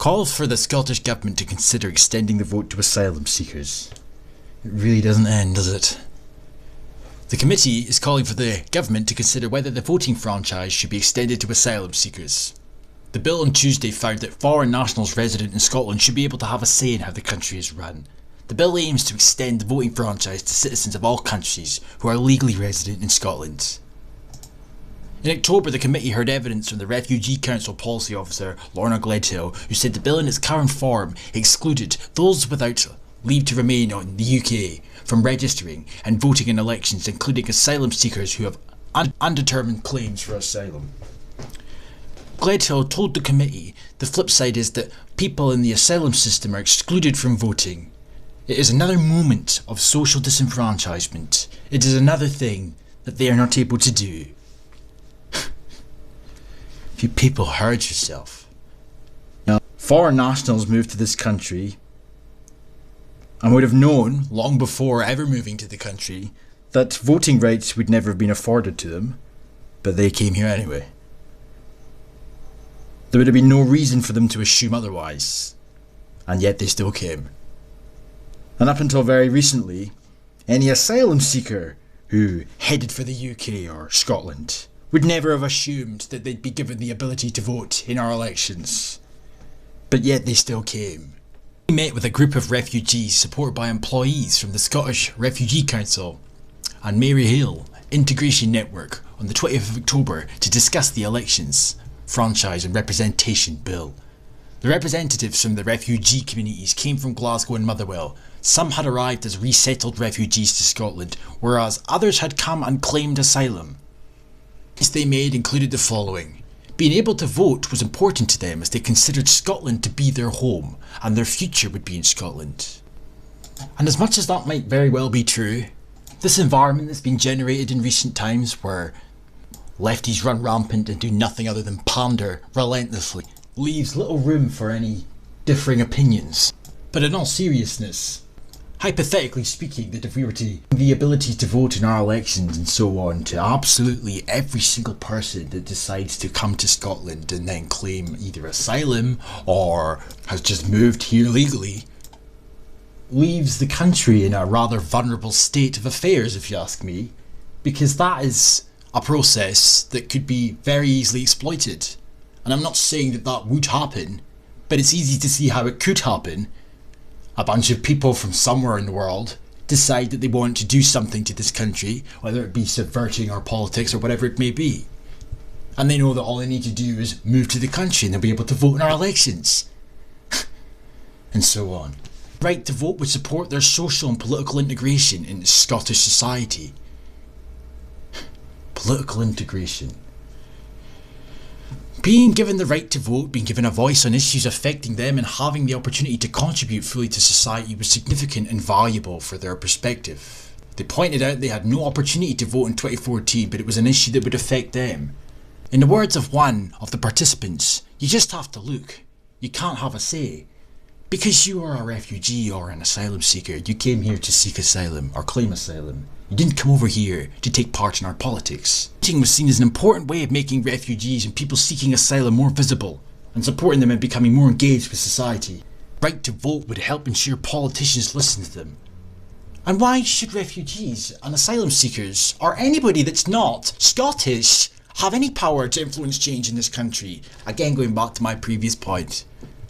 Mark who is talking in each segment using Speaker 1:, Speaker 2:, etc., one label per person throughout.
Speaker 1: calls for the Scottish Government to consider extending the vote to asylum seekers. It really doesn't end, does it? The committee is calling for the government to consider whether the voting franchise should be extended to asylum seekers. The bill on Tuesday found that foreign nationals resident in Scotland should be able to have a say in how the country is run. The bill aims to extend the voting franchise to citizens of all countries who are legally resident in Scotland. In October, the committee heard evidence from the Refugee Council policy officer Lorna Gledhill, who said the bill in its current form excluded those without leave to remain in the UK from registering and voting in elections, including asylum seekers who have undetermined claims for asylum. Gledhill told the committee the flip side is that people in the asylum system are excluded from voting. It is another moment of social disenfranchisement. It is another thing that they are not able to do. You people heard yourself. Now, foreign nationals moved to this country and would have known, long before ever moving to the country, that voting rights would never have been afforded to them, but they came here anyway. There would have been no reason for them to assume otherwise, and yet they still came. And up until very recently, any asylum seeker who headed for the UK or Scotland would never have assumed that they'd be given the ability to vote in our elections. But yet they still came. We met with a group of refugees supported by employees from the Scottish Refugee Council and Mary Hill Integration Network on the 20th of October to discuss the Elections, Franchise and Representation Bill. The representatives from the refugee communities came from Glasgow and Motherwell. Some had arrived as resettled refugees to Scotland, whereas others had come and claimed asylum. Points they made included the following. Being able to vote was important to them as they considered Scotland to be their home and their future would be in Scotland. And as much as that might very well be true, this environment that's been generated in recent times where lefties run rampant and do nothing other than pander relentlessly leaves little room for any differing opinions. But in all seriousness, hypothetically speaking, that if we were to the ability to vote in our elections and so on to absolutely every single person that decides to come to Scotland and then claim either asylum or has just moved here legally, leaves the country in a rather vulnerable state of affairs, if you ask me, because that is a process that could be very easily exploited. And I'm not saying that that would happen, but it's easy to see how it could happen. A bunch of people from somewhere in the world decide that they want to do something to this country, whether it be subverting our politics or whatever it may be. And they know that all they need to do is move to the country and they'll be able to vote in our elections. And so on. Right to vote would support their social and political integration into Scottish society. Political integration. Being given the right to vote, being given a voice on issues affecting them and having the opportunity to contribute fully to society was significant and valuable for their perspective. They pointed out they had no opportunity to vote in 2014, but it was an issue that would affect them. In the words of one of the participants, you just have to look. You can't have a say. Because you are a refugee or an asylum seeker, you came here to seek asylum or claim asylum. You didn't come over here to take part in our politics. Voting was seen as an important way of making refugees and people seeking asylum more visible and supporting them in becoming more engaged with society. Right to vote would help ensure politicians listen to them. And why should refugees and asylum seekers, or anybody that's not Scottish, have any power to influence change in this country? Again, going back to my previous point,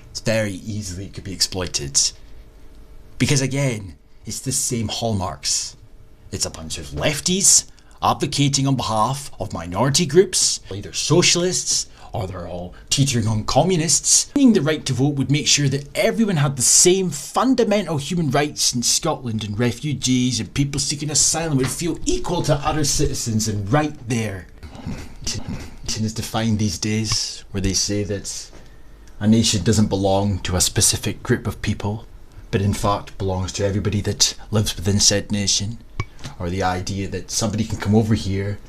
Speaker 1: it's very easily could be exploited. Because again, it's the same hallmarks. It's a bunch of lefties advocating on behalf of minority groups, either socialists or they're all teetering on communists. Winning the right to vote would make sure that everyone had the same fundamental human rights in Scotland, and refugees and people seeking asylum would feel equal to other citizens and right there. It is defined these days where they say that a nation doesn't belong to a specific group of people, but in fact belongs to everybody that lives within said nation. Or the idea that somebody can come over here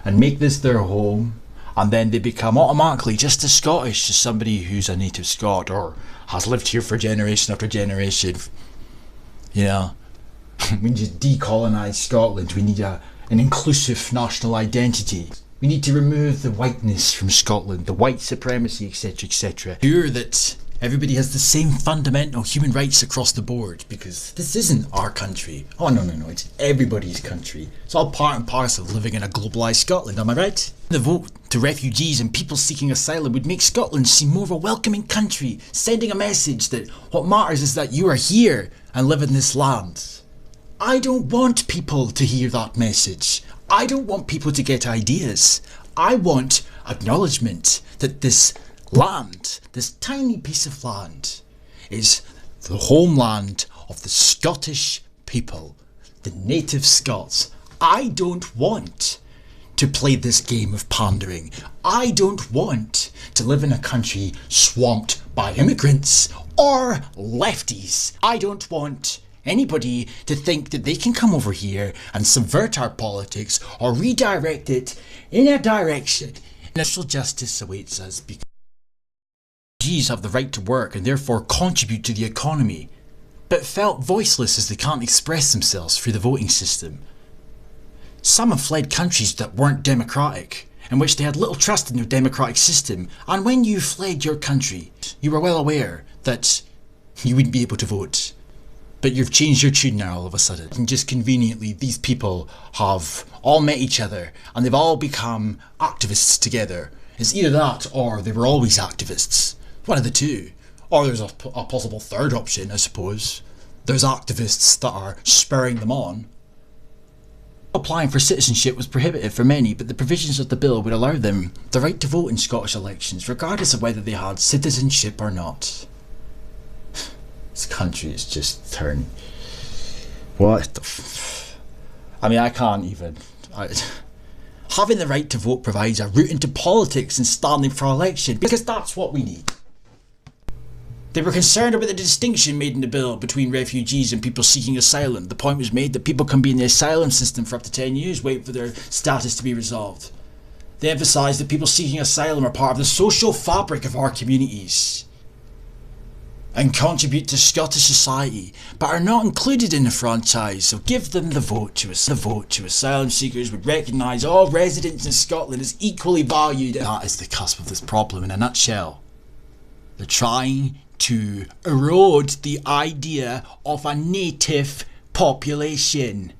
Speaker 1: and make this their home and then they become automatically just as Scottish as somebody who's a native Scot or has lived here for generation after generation. You know, we need to decolonise Scotland. We need an inclusive national identity. We need to remove the whiteness from Scotland, the white supremacy, etc, etc. Sure that everybody has the same fundamental human rights across the board, because this isn't our country. Oh no, it's everybody's country. It's all part and parcel of living in a globalised Scotland, am I right? The vote to refugees and people seeking asylum would make Scotland seem more of a welcoming country, sending a message that what matters is that you are here and live in this land. I don't want people to hear that message. I don't want people to get ideas. I want acknowledgement that this land, this tiny piece of land, is the homeland of the Scottish people, the native Scots. I don't want to play this game of pandering. I don't want to live in a country swamped by immigrants or lefties. I don't want anybody to think that they can come over here and subvert our politics or redirect it in a direction. National justice awaits us because refugees have the right to work and therefore contribute to the economy, but felt voiceless as they can't express themselves through the voting system. Some have fled countries that weren't democratic, in which they had little trust in their democratic system, and when you fled your country, you were well aware that you wouldn't be able to vote. But you've changed your tune now all of a sudden. And just conveniently, these people have all met each other and they've all become activists together. It's either that or they were always activists. One of the two. Or there's a possible third option, I suppose. There's activists that are spurring them on. Applying for citizenship was prohibited for many, but the provisions of the bill would allow them the right to vote in Scottish elections, regardless of whether they had citizenship or not. This country is just turning. What the I mean, I can't even. Having the right to vote provides a route into politics and standing for election, because that's what we need. They were concerned about the distinction made in the bill between refugees and people seeking asylum. The point was made that people can be in the asylum system for up to 10 years, waiting for their status to be resolved. They emphasised that people seeking asylum are part of the social fabric of our communities and contribute to Scottish society, but are not included in the franchise, so give them the vote to asylum seekers would recognise all residents in Scotland as equally valued. That is the cusp of this problem in a nutshell. They're trying to erode the idea of a native population.